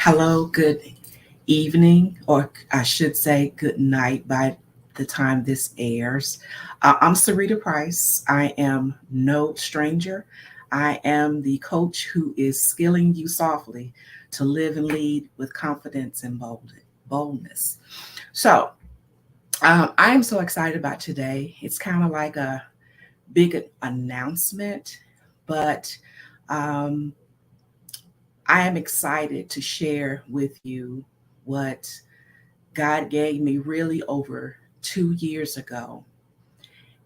Hello, good evening, or I should say good night by the time this airs. I'm Sarita Price. I am no stranger. I am the coach who is skilling you softly to live and lead with confidence and boldness. So, I am so excited about today. It's kind of like a big announcement, but um, I am excited to share with you what God gave me really over 2 years ago.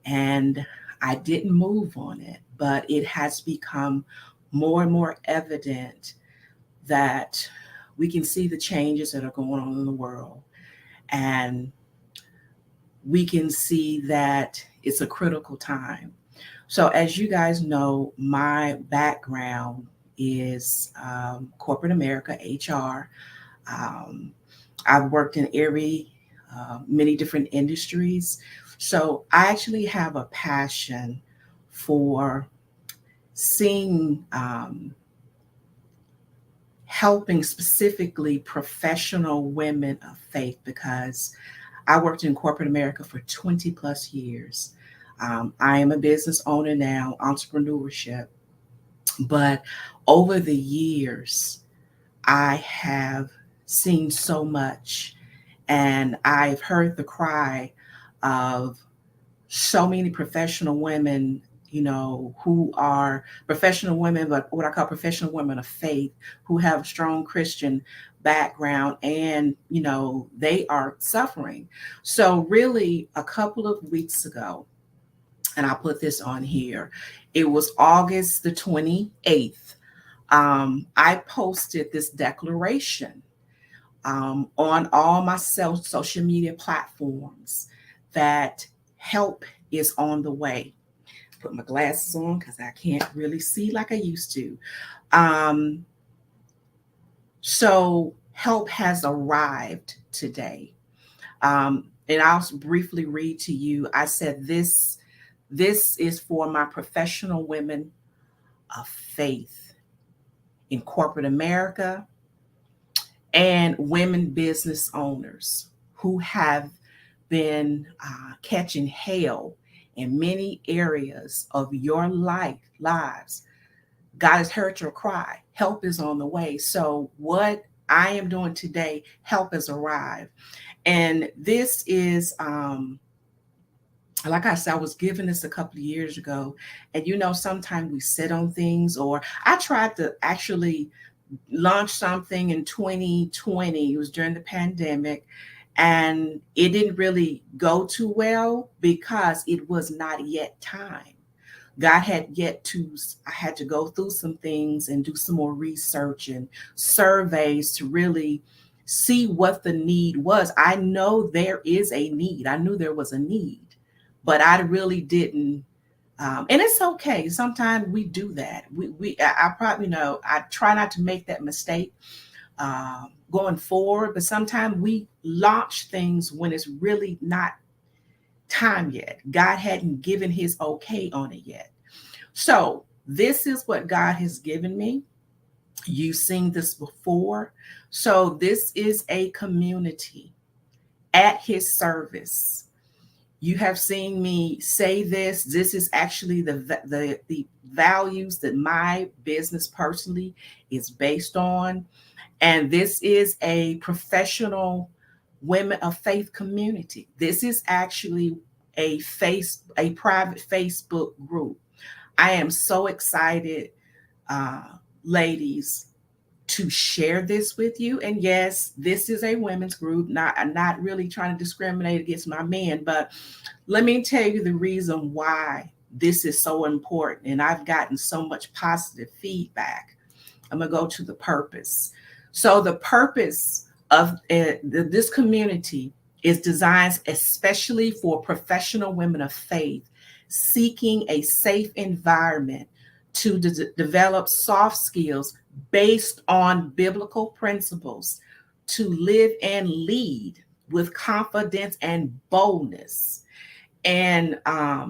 And I didn't move on it, but it has become more and more evident that we can see the changes that are going on in the world. And we can see that it's a critical time. So, as you guys know, my background is corporate America, HR. Um, I've worked in many different industries. So I actually have a passion for seeing, helping specifically professional women of faith because I worked in corporate America for 20 plus years. I am a business owner now, entrepreneurship, but over the years, I have seen so much and I've heard the cry of so many professional women, who are professional women, but what I call professional women of faith, who have a strong Christian background and, they are suffering. So, really, a couple of weeks ago, and I'll put this on here, it was August the 28th. I posted this declaration on all my social media platforms that help is on the way. Put my glasses on because I can't really see like I used to. Um, so help has arrived today. And I'll briefly read to you. I said this is for my professional women of faith in corporate America and women business owners who have been catching hell in many areas of your lives. God has heard your cry. Help is on the way. So, what I am doing today, help has arrived. And this is, like I said, I was given this a couple of years ago. And sometimes we sit on things, or I tried to actually launch something in 2020. It was during the pandemic and it didn't really go too well because it was not yet time. God had yet to, I had to go through some things and do some more research and surveys to really see what the need was. I know there is a need. I knew there was a need, but I really didn't. And it's okay. Sometimes we do that. I probably know. I try not to make that mistake going forward, but sometimes we launch things when it's really not time yet. God hadn't given his okay on it yet. So this is what God has given me. You've seen this before. So this is a community at his service. You have seen me say this. This is actually the values that my business personally is based on. And this is a professional women of faith community. This is actually a private Facebook group. I am so excited, uh, ladies, to share this with you. And yes, this is a women's group. I'm not really trying to discriminate against my men, but let me tell you the reason why this is so important. And I've gotten so much positive feedback. I'm gonna go to the purpose. So the purpose of this community is designed especially for professional women of faith seeking a safe environment to develop soft skills based on biblical principles to live and lead with confidence and boldness. And I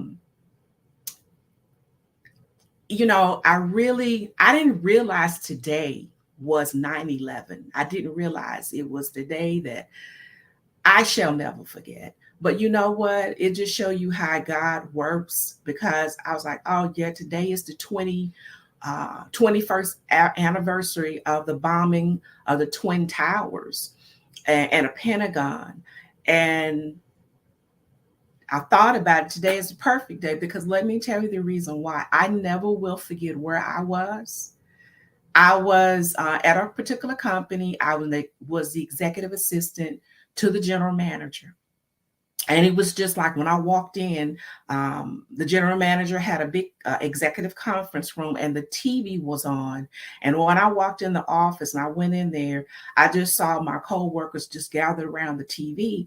didn't realize today was 9/11. I didn't realize it was the day that I shall never forget. But you know what? It just show you how God works, because I was like, oh yeah, today is the 21st anniversary of the bombing of the Twin Towers and a Pentagon. And I thought about it. Today is the perfect day, because let me tell you the reason why. I never will forget where I was. I was at a particular company. I was the executive assistant to the general manager. And it was just like when I walked in, the general manager had a big executive conference room and the TV was on. And when I walked in the office and I went in there, I just saw my coworkers just gathered around the TV.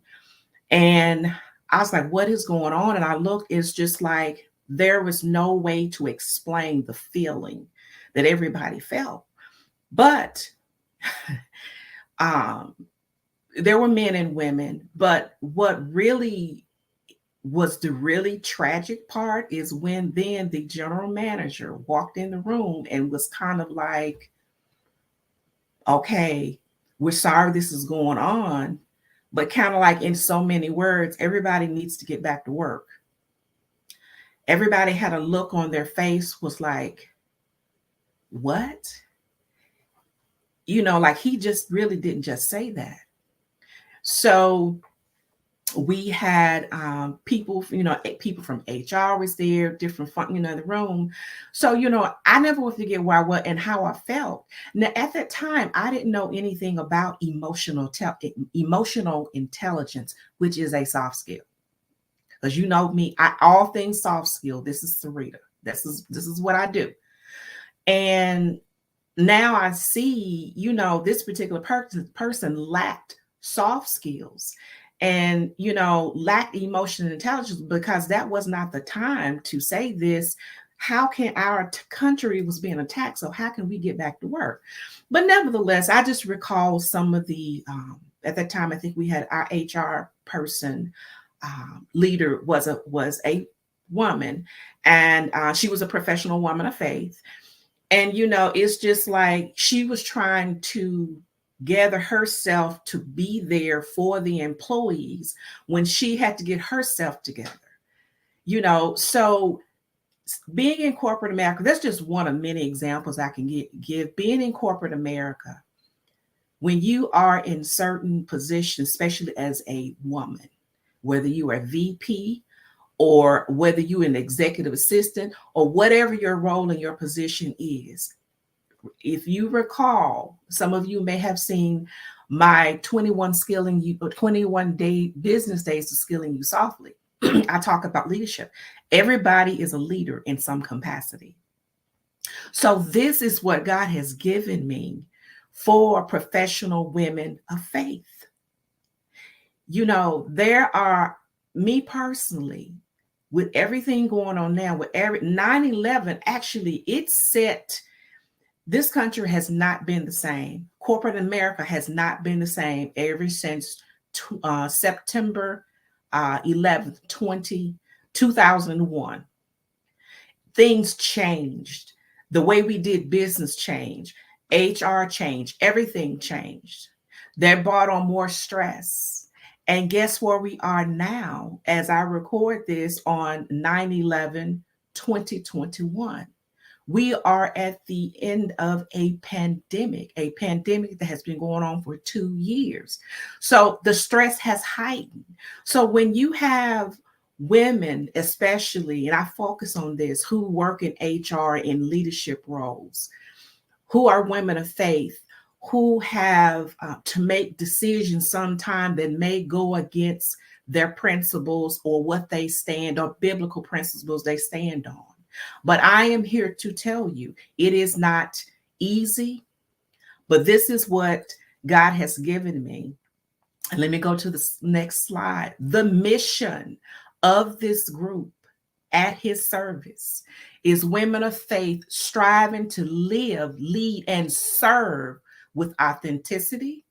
And I was like, what is going on? And I looked, it's just like there was no way to explain the feeling that everybody felt. But um, there were men and women. But what really was the really tragic part is when then the general manager walked in the room and was kind of like, okay, we're sorry this is going on, but kind of like in so many words, everybody needs to get back to work. Everybody had a look on their face, was like, what? You know, like he just really didn't just say that. So we had people, people from HR was there, different, in the room. So, I never will forget where I was and how I felt. Now, at that time, I didn't know anything about emotional intelligence, which is a soft skill. Because you know me, all things soft skill. This is Sarita. This is what I do. And now I see, this particular person lacked soft skills and, lacked emotional intelligence, because that was not the time to say this. How can our country was being attacked? So how can we get back to work? But nevertheless, I just recall some of the, at that time, I think we had our HR person, leader was a woman, and she was a professional woman of faith. And, it's just like she was trying to gather herself to be there for the employees when she had to get herself together, So being in corporate America, that's just one of many examples I can give. Being in corporate America, when you are in certain positions, especially as a woman, whether you are VP or whether you're an executive assistant or whatever your role in your position is. If you recall, some of you may have seen my 21 day business days of skilling you softly. I talk about leadership. Everybody is a leader in some capacity. So this is what God has given me for professional women of faith. There are, me personally, with everything going on now, with 9/11, actually, it set, this country has not been the same. Corporate America has not been the same ever since September 11th, 2001. Things changed. The way we did business changed. HR changed. Everything changed. That brought on more stress. And guess where we are now as I record this on 9/11, 2021? We are at the end of a pandemic that has been going on for 2 years. So the stress has heightened. So when you have women, especially, and I focus on this, who work in HR in leadership roles, who are women of faith, who have to make decisions sometime that may go against their principles or what they stand or biblical principles they stand on. But I am here to tell you, it is not easy, but this is what God has given me. And let me go to the next slide. The mission of this group at his service is women of faith striving to live, lead, and serve with authenticity,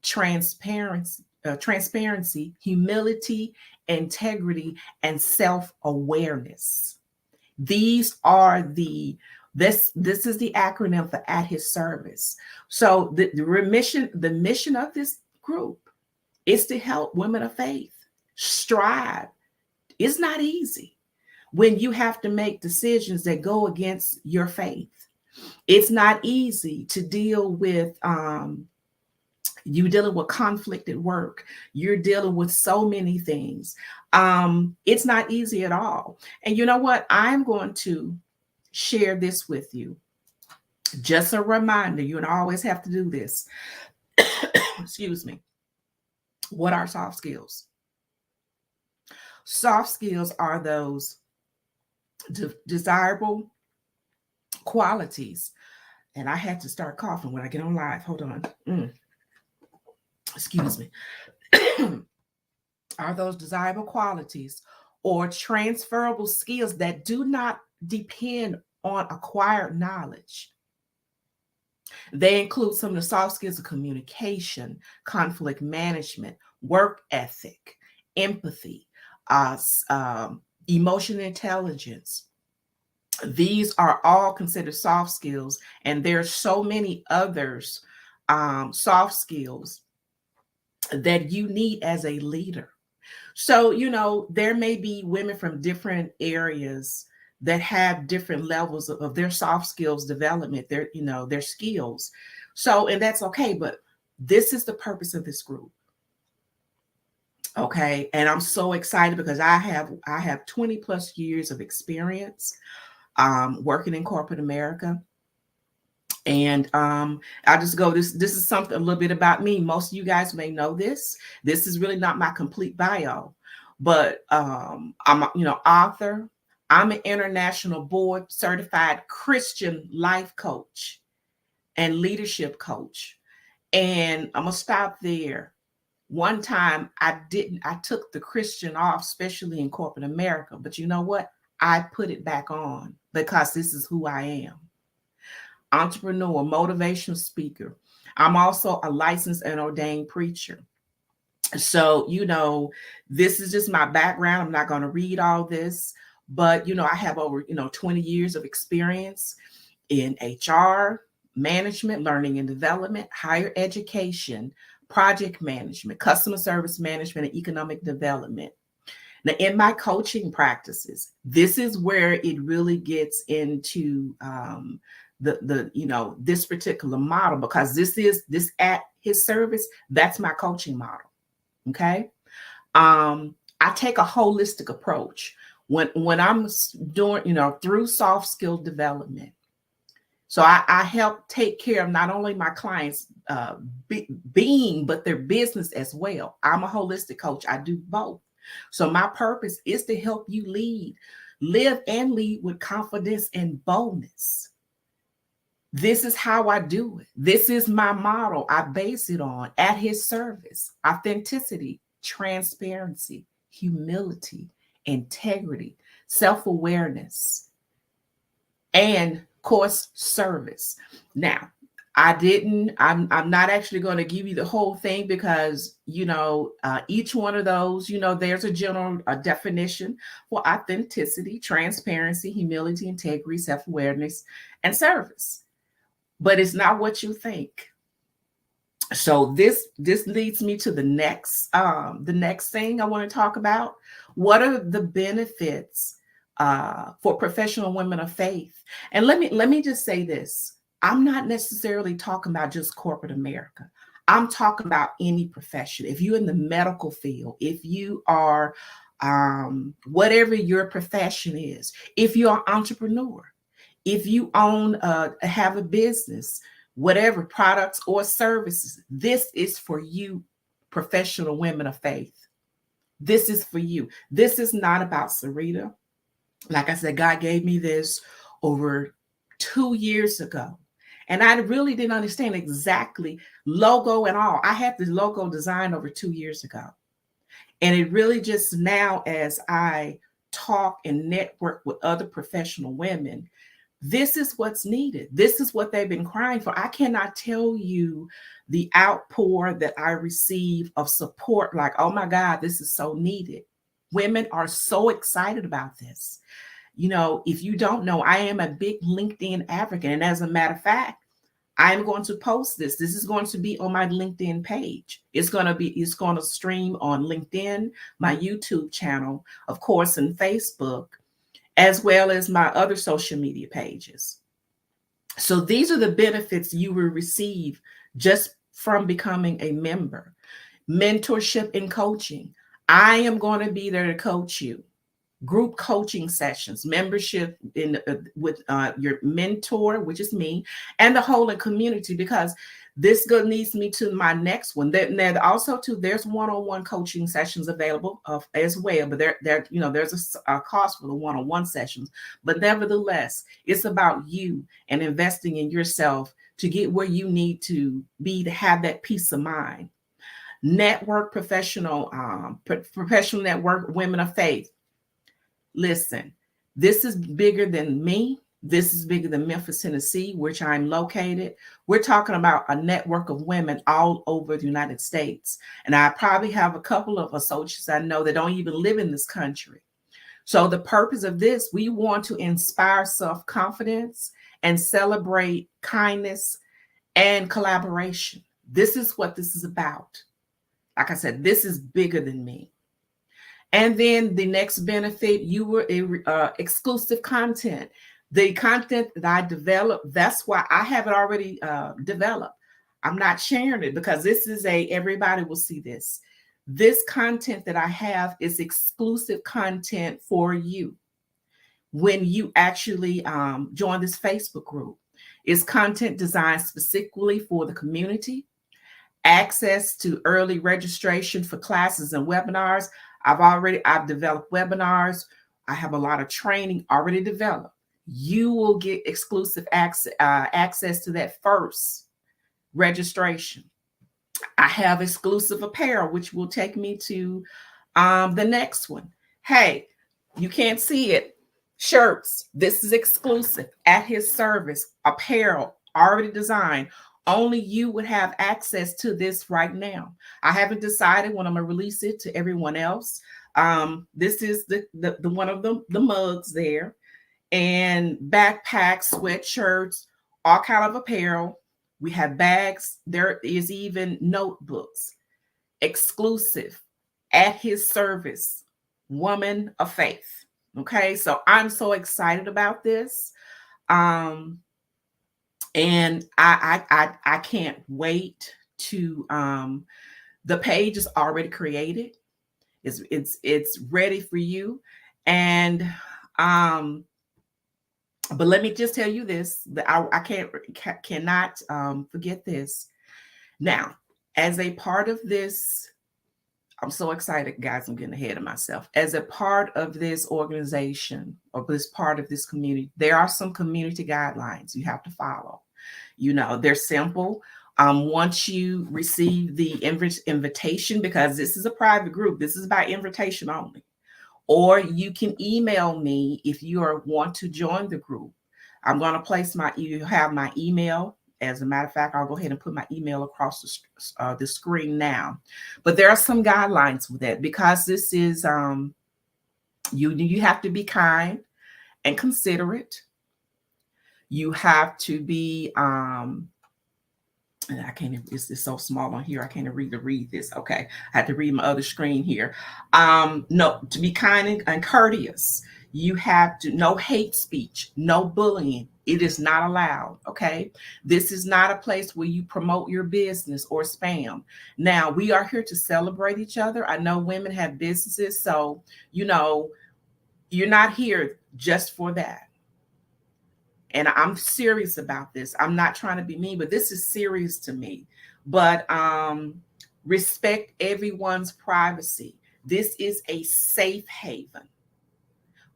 transparency, humility, integrity, and self-awareness. These are the This is the acronym for At His Service. So the mission of this group is to help women of faith strive. It's not easy when you have to make decisions that go against your faith. It's not easy to deal with you dealing with conflict at work. You're dealing with so many things. It's not easy at all. And you know what? I'm going to share this with you. Just a reminder, you don't always have to do this. Excuse me. What are soft skills? Soft skills are those desirable qualities. And I had to start coughing when I get on live. Hold on. Excuse me. Are those desirable qualities or transferable skills that do not depend on acquired knowledge. They include some of the soft skills of communication, conflict management, work ethic, empathy, emotional intelligence. These are all considered soft skills, and there's so many others soft skills that you need as a leader. So, there may be women from different areas that have different levels of their soft skills development, their skills. So, and that's okay, but this is the purpose of this group. Okay. And I'm so excited because I have 20 plus years of experience working in corporate America. And I just go, this is something a little bit about me. Most of you guys may know this. This is really not my complete bio, but I'm author. I'm an international board certified Christian life coach and leadership coach. And I'm gonna stop there. One time I took the Christian off, especially in corporate America, but you know what? I put it back on because this is who I am. Entrepreneur, motivational speaker. I'm also a licensed and ordained preacher. So, this is just my background. I'm not going to read all this, but, I have over, 20 years of experience in HR, management, learning and development, higher education, project management, customer service management, and economic development. Now, in my coaching practices, this is where it really gets into this particular model, because this At His Service, that's my coaching model. Okay. I take a holistic approach when I'm doing, through soft skill development. So I help take care of not only my clients being, but their business as well. I'm a holistic coach. I do both. So my purpose is to help you live and lead with confidence and boldness. This is how I do it. This is my model. I base it on At His Service, authenticity, transparency, humility, integrity, self-awareness, and of course, service. Now, I'm not actually going to give you the whole thing because, each one of those, there's a general definition for authenticity, transparency, humility, integrity, self-awareness, and service. But it's not what you think. So this leads me to the next thing I want to talk about. What are the benefits for professional women of faith? And let me just say this. I'm not necessarily talking about just corporate America. I'm talking about any profession. If you're in the medical field, if you are whatever your profession is, if you're an entrepreneur, if you have a business, whatever products or services, this is for you, professional women of faith. This is for you. This is not about Sarita. Like I said, God gave me this over 2 years ago. And I really didn't understand exactly logo and all. I had the logo designed over 2 years ago. And it really just now, as I talk and network with other professional women, this is what's needed. This is what they've been crying for. I cannot tell you the outpour that I receive of support, like, oh my God, this is so needed. Women are so excited about this. If you don't know, I am a big LinkedIn advocate. And as a matter of fact, I'm going to post this. This is going to be on my LinkedIn page. It's going to stream on LinkedIn, my YouTube channel, of course, and Facebook, as well as my other social media pages. So these are the benefits you will receive just from becoming a member. Mentorship and coaching. I am going to be there to coach you. Group coaching sessions, membership with your mentor, which is me, and the whole community, because this leads me to my next one. Then also too, there's one-on-one coaching sessions available as well, but there's a cost for the one-on-one sessions. But nevertheless, it's about you and investing in yourself to get where you need to be to have that peace of mind. Network professional network, women of faith. Listen, this is bigger than me. This is bigger than Memphis, Tennessee, which I'm located. We're talking about a network of women all over the United States. And I probably have a couple of associates I know that don't even live in this country. So the purpose of this, we want to inspire self-confidence and celebrate kindness and collaboration. This is what this is about. Like I said, this is bigger than me. And then the next benefit, you were exclusive content. The content that I developed, that's why I have it already developed. I'm not sharing it because this is everybody will see this. This content that I have is exclusive content for you when you actually join this Facebook group. It's content designed specifically for the community, access to early registration for classes and webinars. I've developed webinars. I have a lot of training already developed. You will get exclusive access to that first registration. I have exclusive apparel, which will take me to the next one. Hey, you can't see it. Shirts. This is exclusive at his service. Apparel already designed. Only you would have access to this right now. I haven't decided when I'm gonna release it to everyone else. This is the one of the mugs there, and backpacks, sweatshirts, all kind of apparel. We have bags. There is even notebooks, exclusive, at his service, woman of faith. Okay, so I'm so excited about this. And I can't wait to the page is already created. It's ready for you. And but let me just tell you this, that I cannot forget this. Now, as a part of this, I'm so excited, guys. I'm getting ahead of myself. As a part of this organization or this part of this community, there are some community guidelines you have to follow. They're simple. Once you receive the invitation, because this is a private group, this is by invitation only, or you can email me if you want to join the group. I'm going to place you have my email. As a matter of fact, I'll go ahead and put my email across the screen now. But there are some guidelines with that, because this is, you have to be kind and considerate. You have to be, and I can't, it's so small on here, I can't read this. Okay, I had to read my other screen here. No, to be kind and courteous. You have to, no hate speech, no bullying. It is not allowed. Okay, this is not a place where you promote your business or spam. Now, we are here to celebrate each other. I know women have businesses, so you're not here just for that. And I'm serious about this. I'm not trying to be mean, but this is serious to me. But respect everyone's privacy. This is a safe haven.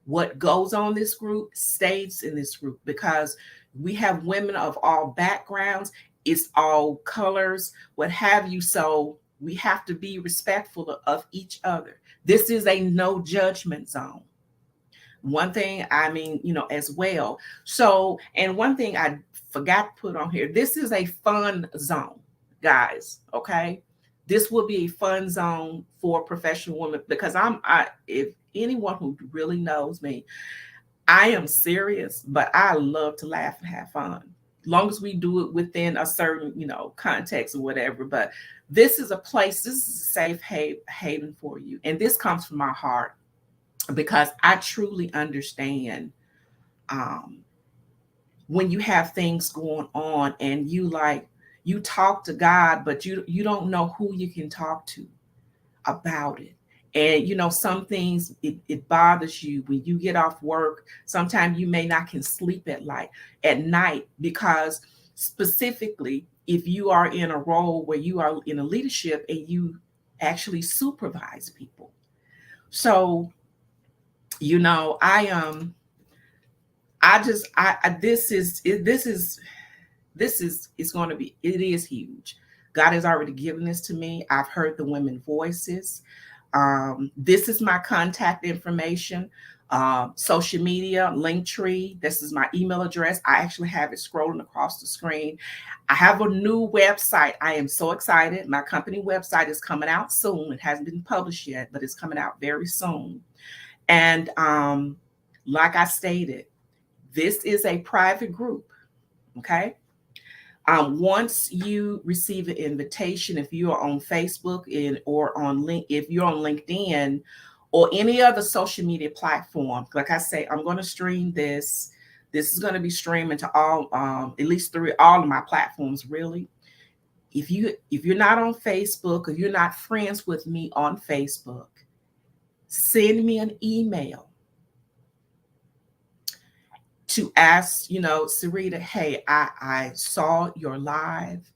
What goes on this group stays in this group, because we have women of all backgrounds. It's all colors, what have you. So we have to be respectful of each other. This is a no judgment zone. One thing, as well. So, and one thing I forgot to put on here, this is a fun zone, guys. Okay. This will be a fun zone for professional women, because if anyone who really knows me, I am serious, but I love to laugh and have fun. Long as we do it within a certain, context or whatever. But this is a place, this is a safe haven for you. And this comes from my heart because I truly understand um, when you have things going on and you talk to God, but you don't know who you can talk to about it. And some things it bothers you when you get off work. Sometimes you may not can sleep at night because specifically if you are in a role where you are in a leadership and you actually supervise people. So I just I this is going to be, it is huge. God has already given this to me. I've heard the women voices. This is my contact information. Social media, Linktree. This is my email address. I actually have it scrolling across the screen. I have a new website. I am so excited. My company website is coming out soon. It hasn't been published yet, but it's coming out very soon. And like I stated, this is a private group. Okay. Once you receive an invitation, if you are on Facebook if you're on LinkedIn or any other social media platform, like I say, I'm going to stream this. This is going to be streaming to all, at least through all of my platforms, really. If you're not on Facebook or you're not friends with me on Facebook, send me an email to ask, Sarita, hey, I saw your live.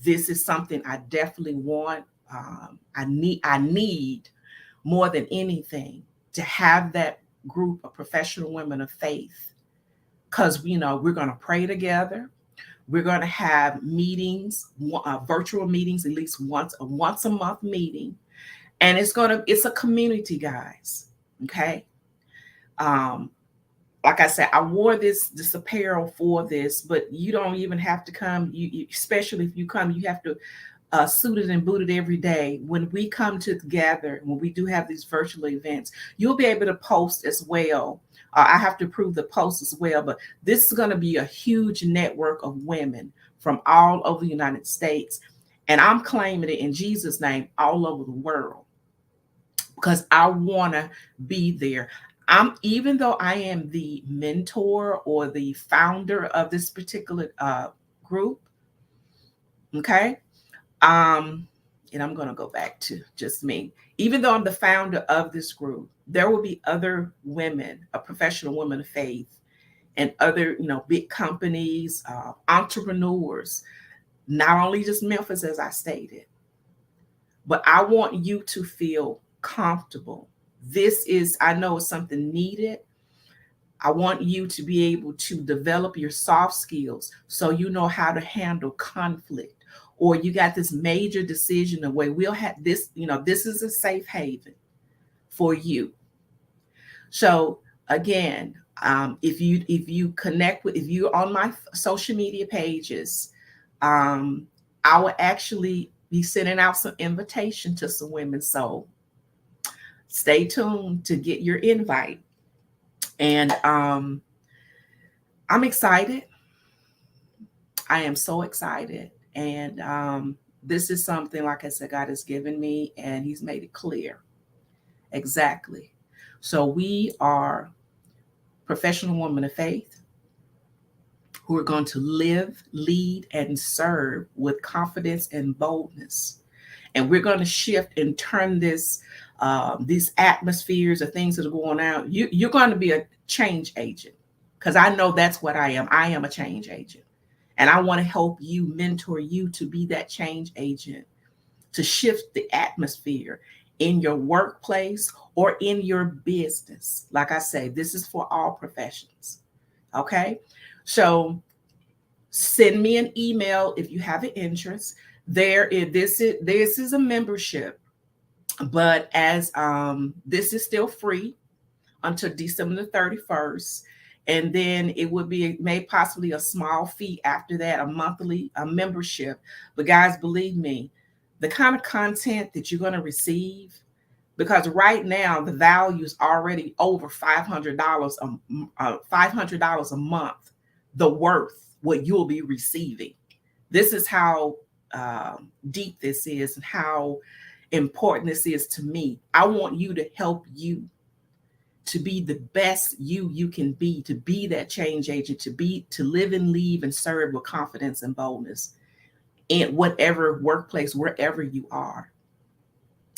This is something I definitely want. I need more than anything to have that group of professional women of faith, because we're going to pray together. We're going to have meetings, virtual meetings, at least once a month meeting, and it's a community, guys. Okay. Like I said, I wore this apparel for this, but you don't even have to come. Especially if you come, you have to suited and booted every day. When we come together, when we do have these virtual events, you'll be able to post as well. I have to approve the post as well, but this is going to be a huge network of women from all over the United States. And I'm claiming it in Jesus' name all over the world because I want to be there. Even though I am the mentor or the founder of this particular group, okay, and I'm going to go back to just me. Even though I'm the founder of this group, there will be other women, professional women of faith, and other, big companies, entrepreneurs, not only just Memphis, as I stated, but I want you to feel comfortable. I know it's something needed. I want you to be able to develop your soft skills so you know how to handle conflict, or you got this major decision the way we'll have this, this is a safe haven for you. So again, if you're on my social media pages, I will actually be sending out some invitation to some women. So stay tuned to get your invite. And I'm excited. I am so excited. And this is something, like I said, God has given me, and He's made it clear. Exactly. So we are professional women of faith who are going to live, lead, and serve with confidence and boldness. And we're going to shift and turn these atmospheres or things that are going on. You're going to be a change agent, because I know that's what I am. I am a change agent. And I want to help you, mentor you to be that change agent, to shift the atmosphere in your workplace or in your business. Like I say, this is for all professions. Okay. So send me an email if you have an interest. This is a membership, but as this is still free until December the 31st. And then it would be possibly a small fee after that, a membership. But guys, believe me, the kind of content that you're going to receive, because right now the value is already over $500 $500 a month, the worth what you'll be receiving. This is how deep this is and how important this is to me. I want you to help you to be the best you can be, to be that change agent, to live and leave and serve with confidence and boldness in whatever workplace, wherever you are.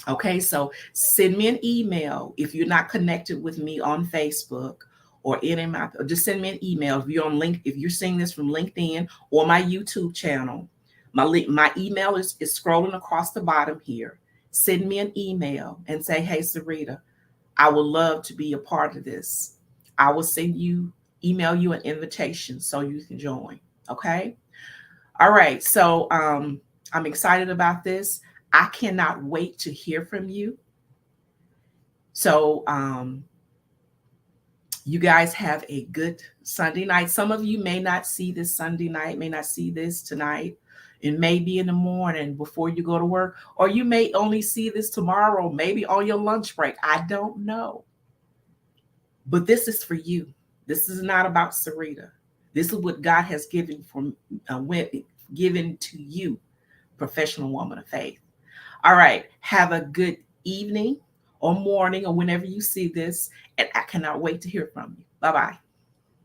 Okay, so send me an email if you're not connected with me on Facebook or any of my, or just send me an email if you're on link, if you're seeing this from LinkedIn or my YouTube channel. My email is scrolling across the bottom here. Send me an email and say, hey, Sarita, I would love to be a part of this. I will email you an invitation so you can join. Okay. All right. So I'm excited about this. I cannot wait to hear from you. So you guys have a good Sunday night. Some of you may not see this Sunday night, may not see this tonight. It may be in the morning before you go to work, or you may only see this tomorrow, maybe on your lunch break. I don't know. But this is for you. This is not about Sarita. This is what God has given given to you, professional woman of faith. All right. Have a good evening or morning or whenever you see this. And I cannot wait to hear from you. Bye-bye.